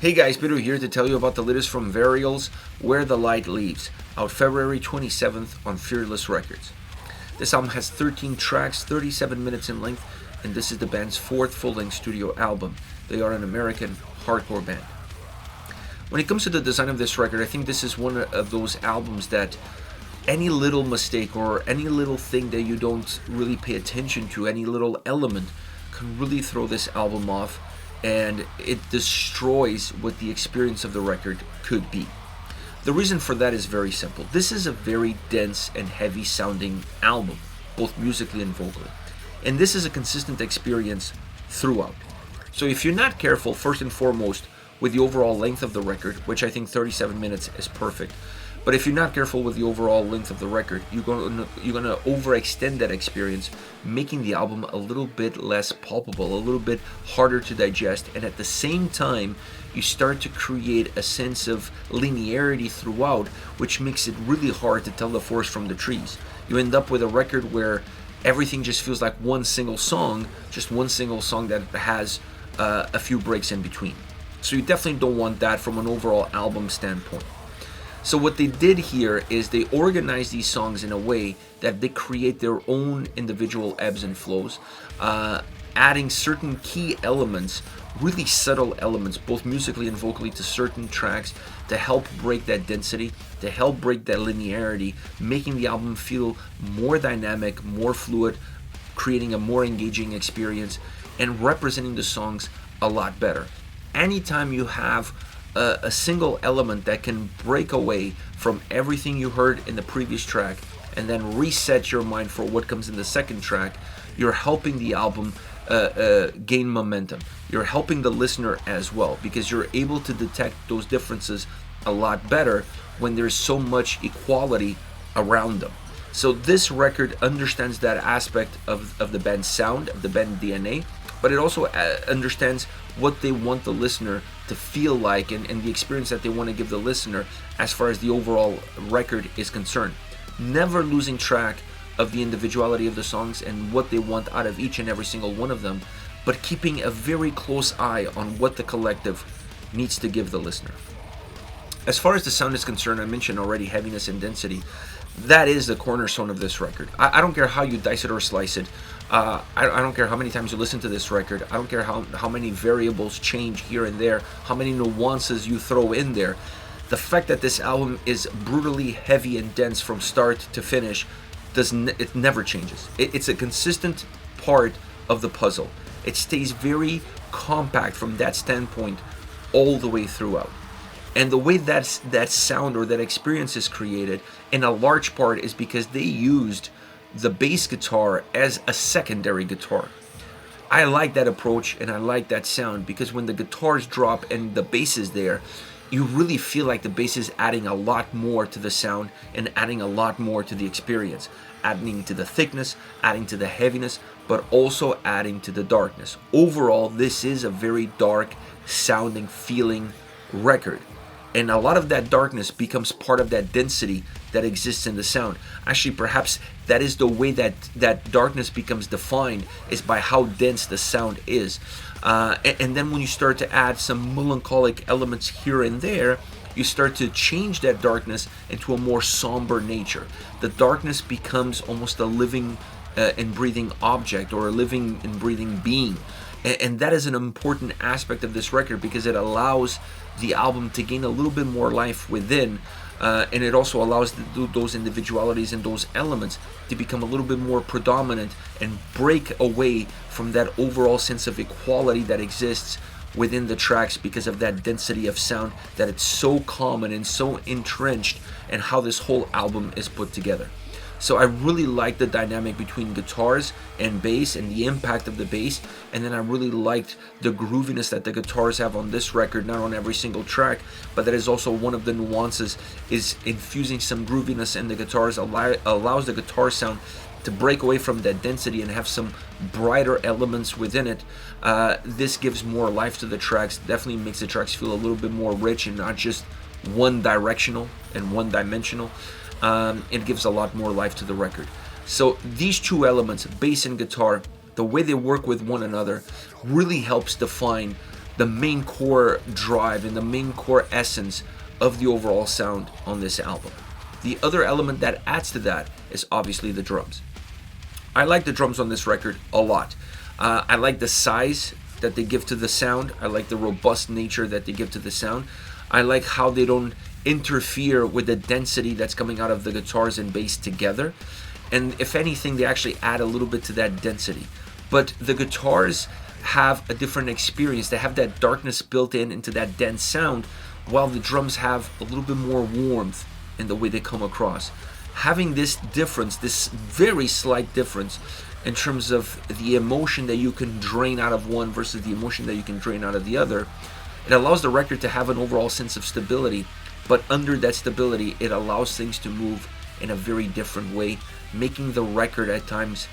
Hey guys, Peter here to tell you about the latest from Varials, Where the Light Leaves, out February 27th on Fearless Records. This album has 13 tracks, 37 minutes in length, and this is the band's fourth full-length studio album. They are an American hardcore band. When it comes to the design of this record, I think this is one of those albums that any little mistake or any little thing that you don't really pay attention to, any little element, can really throw this album off, and it destroys what the experience of the record could be. The reason for that is very simple. This is a very dense and heavy sounding album, both musically and vocally. And this is a consistent experience throughout. So if you're not careful, first and foremost, with the overall length of the record, which I think 37 minutes is perfect, but if you're not careful with the overall length of the record, you're gonna overextend that experience, making the album a little bit less palpable, a little bit harder to digest, and at the same time, you start to create a sense of linearity throughout, which makes it really hard to tell the forest from the trees. You end up with a record where everything just feels like one single song, just one single song that has a few breaks in between. So you definitely don't want that from an overall album standpoint. So what they did here is they organized these songs in a way that they create their own individual ebbs and flows, adding certain key elements, really subtle elements, both musically and vocally, to certain tracks to help break that density, to help break that linearity, making the album feel more dynamic, more fluid, creating a more engaging experience, and representing the songs a lot better. Anytime you have a single element that can break away from everything you heard in the previous track and then reset your mind for what comes in the second track, you're helping the album gain momentum. You're helping the listener as well, because you're able to detect those differences a lot better when there's so much equality around them. So this record understands that aspect of the band's sound, of the band DNA, but it also understands what they want the listener to feel like and the experience that they want to give the listener as far as the overall record is concerned. Never losing track of the individuality of the songs and what they want out of each and every single one of them, but keeping a very close eye on what the collective needs to give the listener. As far as the sound is concerned, I mentioned already heaviness and density. That is the cornerstone of this record. I don't care how you dice it or slice it. I don't care how many times you listen to this record. I don't care how many variables change here and there, how many nuances you throw in there. The fact that this album is brutally heavy and dense from start to finish, it never changes. It's a consistent part of the puzzle. It stays very compact from that standpoint all the way throughout. And the way that sound or that experience is created, in a large part, is because they used the bass guitar as a secondary guitar. I like that approach and I like that sound, because when the guitars drop and the bass is there, you really feel like the bass is adding a lot more to the sound and adding a lot more to the experience, adding to the thickness, adding to the heaviness, but also adding to the darkness. Overall, this is a very dark sounding, feeling record. And a lot of that darkness becomes part of that density that exists in the sound. Actually, perhaps that is the way that darkness becomes defined, is by how dense the sound is. And then when you start to add some melancholic elements here and there, you start to change that darkness into a more somber nature. The darkness becomes almost a living and breathing object, or a living and breathing being. And that is an important aspect of this record, because it allows the album to gain a little bit more life within, and it also allows those individualities and those elements to become a little bit more predominant and break away from that overall sense of equality that exists within the tracks, because of that density of sound that it's so common and so entrenched in how this whole album is put together. So I really like the dynamic between guitars and bass and the impact of the bass, and then I really liked the grooviness that the guitars have on this record, not on every single track, but that is also one of the nuances, is infusing some grooviness in the guitars allows the guitar sound to break away from that density and have some brighter elements within it. This gives more life to the tracks, definitely makes the tracks feel a little bit more rich and not just one directional and one dimensional. It gives a lot more life to the record. So these two elements, bass and guitar, the way they work with one another really helps define the main core drive and the main core essence of the overall sound on this album. The other element that adds to that is obviously the drums. I like the drums on this record a lot. I like the size that they give to the sound. I like the robust nature that they give to the sound. I like how they don't interfere with the density that's coming out of the guitars and bass together. And if anything, they actually add a little bit to that density. But the guitars have a different experience. They have that darkness built in into that dense sound, while the drums have a little bit more warmth in the way they come across. Having this difference, this very slight difference in terms of the emotion that you can drain out of one versus the emotion that you can drain out of the other, it allows the record to have an overall sense of stability, but under that stability, it allows things to move in a very different way, making the record at times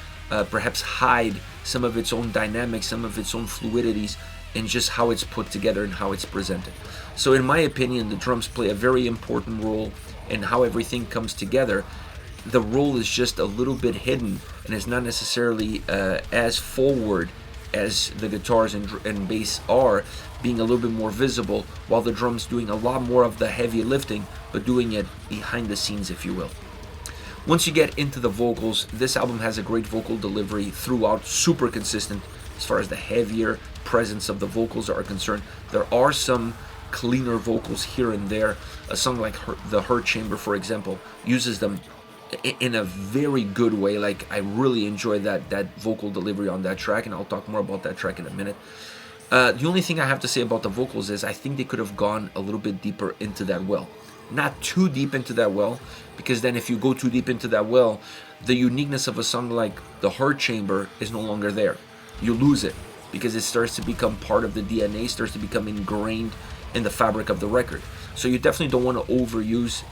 perhaps hide some of its own dynamics, some of its own fluidities, in just how it's put together and how it's presented. So in my opinion, the drums play a very important role in how everything comes together. The role is just a little bit hidden and is not necessarily as forward as the guitars and bass are, being a little bit more visible, while the drums doing a lot more of the heavy lifting, but doing it behind the scenes, if you will. Once you get into the vocals, this album has a great vocal delivery throughout, super consistent as far as the heavier presence of the vocals are concerned. There are some cleaner vocals here and there. A song like The Hurt Chamber, for example, uses them in a very good way. Like, I really enjoy that vocal delivery on that track, and I'll talk more about that track in a minute. The only thing I have to say about the vocals is I think they could have gone a little bit deeper into that well. Not too deep into that well, because then if you go too deep into that well, the uniqueness of a song like The Hurt Chamber is no longer there. You lose it, because it starts to become part of the DNA, starts to become ingrained in the fabric of the record. So you definitely don't want to overuse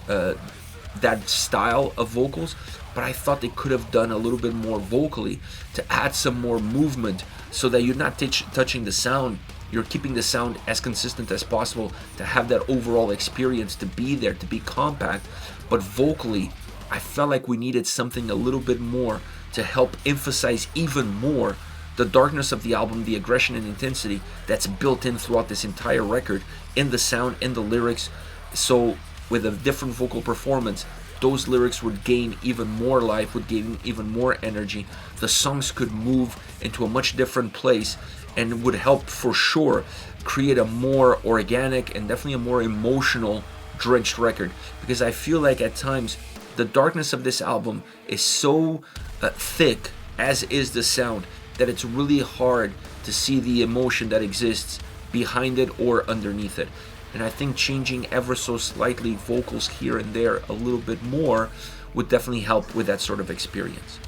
that style of vocals, but I thought they could have done a little bit more vocally to add some more movement, so that you're not touching the sound, you're keeping the sound as consistent as possible, to have that overall experience to be there, to be compact. But vocally, I felt like we needed something a little bit more to help emphasize even more the darkness of the album, the aggression and intensity that's built in throughout this entire record, in the sound, in the lyrics. So with a different vocal performance, those lyrics would gain even more life, would gain even more energy. The songs could move into a much different place, and would help for sure create a more organic and definitely a more emotional drenched record. Because I feel like at times the darkness of this album is so thick, as is the sound, that it's really hard to see the emotion that exists behind it or underneath it. And I think changing ever so slightly vocals here and there a little bit more would definitely help with that sort of experience.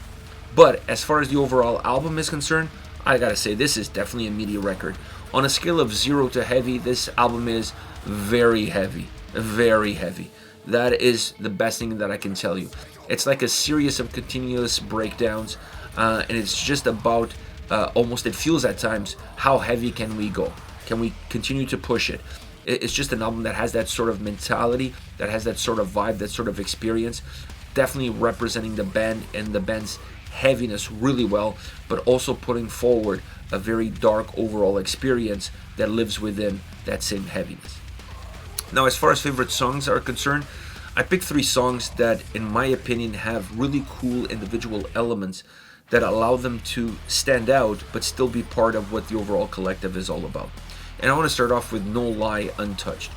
But as far as the overall album is concerned, I gotta say, this is definitely a meaty record. On a scale of 0 to heavy, this album is very heavy. Very heavy. That is the best thing that I can tell you. It's like a series of continuous breakdowns, and it's just about, almost it feels at times, how heavy can we go? Can we continue to push it? It's just an album that has that sort of mentality, that has that sort of vibe, that sort of experience, definitely representing the band and the band's heaviness really well, but also putting forward a very dark overall experience that lives within that same heaviness. Now, as far as favorite songs are concerned, I picked 3 songs that, in my opinion, have really cool individual elements that allow them to stand out, but still be part of what the overall collective is all about. And I want to start off with No Lie Untouched.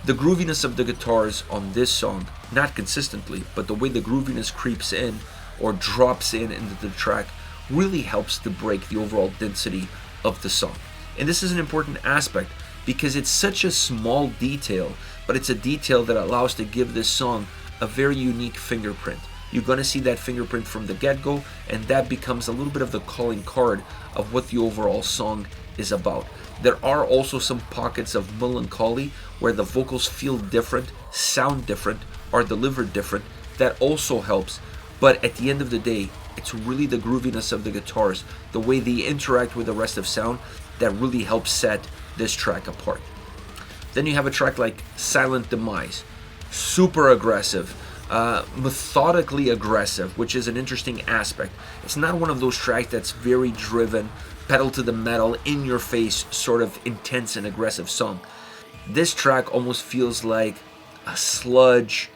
The grooviness of the guitars on this song, not consistently, but the way the grooviness creeps in or drops in into the track, really helps to break the overall density of the song. And this is an important aspect, because it's such a small detail, but it's a detail that allows to give this song a very unique fingerprint. You're going to see that fingerprint from the get-go, and that becomes a little bit of the calling card of what the overall song is about. There are also some pockets of melancholy where the vocals feel different, sound different, are delivered different. That also helps, but at the end of the day, it's really the grooviness of the guitars, the way they interact with the rest of sound, that really helps set this track apart. Then you have a track like Silent Demise, super aggressive, methodically aggressive, which is an interesting aspect. It's not one of those tracks that's very driven, pedal to the metal, in your face, sort of intense and aggressive song. This track almost feels like a sludge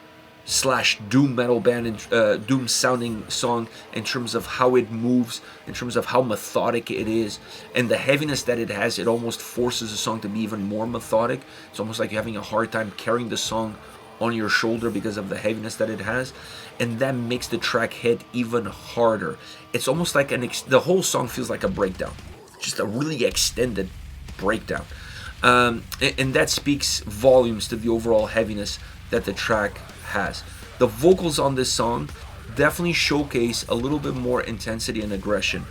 slash doom metal band, doom sounding song, in terms of how it moves, in terms of how methodic it is, and the heaviness that it has. It almost forces the song to be even more methodic. It's almost like you're having a hard time carrying the song on your shoulder because of the heaviness that it has, and that makes the track hit even harder. It's almost like the whole song feels like a breakdown, just a really extended breakdown, and that speaks volumes to the overall heaviness that the track has. The vocals on this song definitely showcase a little bit more intensity and aggression,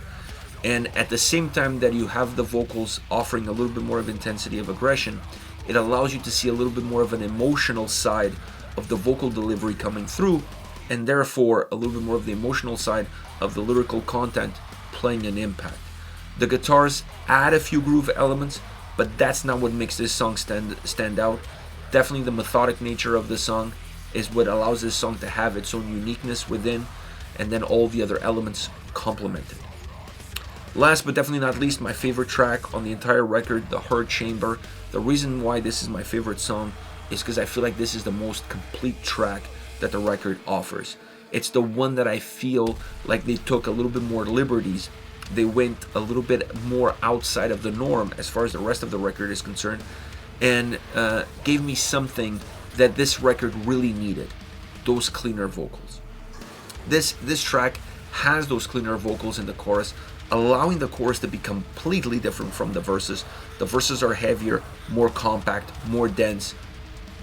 and at the same time that you have the vocals offering a little bit more of intensity of aggression, it allows you to see a little bit more of an emotional side of the vocal delivery coming through, and therefore a little bit more of the emotional side of the lyrical content playing an impact. The guitars add a few groove elements, but that's not what makes this song stand out. Definitely the methodic nature of the song is what allows this song to have its own uniqueness within, and then all the other elements complement it. Last but definitely not least, my favorite track on the entire record, The Heart Chamber. The reason why this is my favorite song is because I feel like this is the most complete track that the record offers. It's the one that I feel like they took a little bit more liberties. They went a little bit more outside of the norm as far as the rest of the record is concerned, and gave me something that this record really needed: those cleaner vocals. This track has those cleaner vocals in the chorus, allowing the chorus to be completely different from the verses. The verses are heavier, more compact, more dense,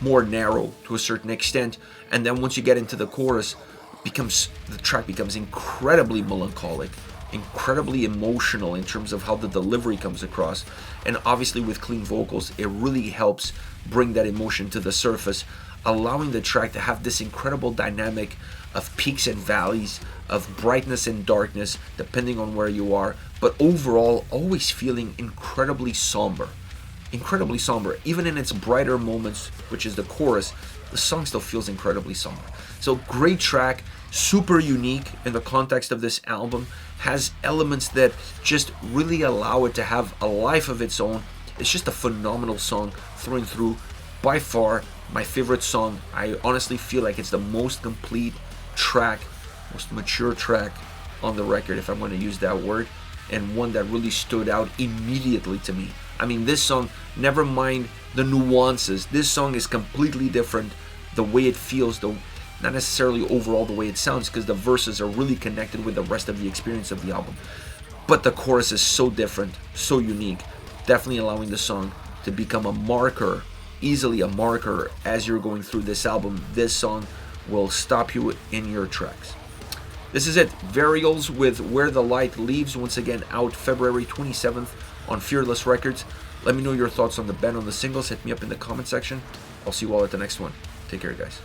more narrow to a certain extent, and then once you get into the chorus, the track becomes incredibly melancholic, incredibly emotional in terms of how the delivery comes across. And obviously with clean vocals, it really helps bring that emotion to the surface, allowing the track to have this incredible dynamic of peaks and valleys, of brightness and darkness, depending on where you are, but overall always feeling incredibly somber. Incredibly somber. Even in its brighter moments, which is the chorus, the song still feels incredibly somber. So great track, super unique in the context of this album, has elements that just really allow it to have a life of its own. It's just a phenomenal song through and through. By far my favorite song. I honestly feel like it's the most complete track, most mature track on the record, if I'm going to use that word, and one that really stood out immediately to me. I mean, this song, never mind the nuances, this song is completely different. The way it feels, though, not necessarily overall the way it sounds, because the verses are really connected with the rest of the experience of the album. But the chorus is so different, so unique, definitely allowing the song to become a marker, easily a marker as you're going through this album. This song will stop you in your tracks. This is it, Varials with Where the Light Leaves, once again out February 27th on Fearless Records. Let me know your thoughts on the band, on the singles. Hit me up in the comment section. I'll see you all at the next one. Take care, guys.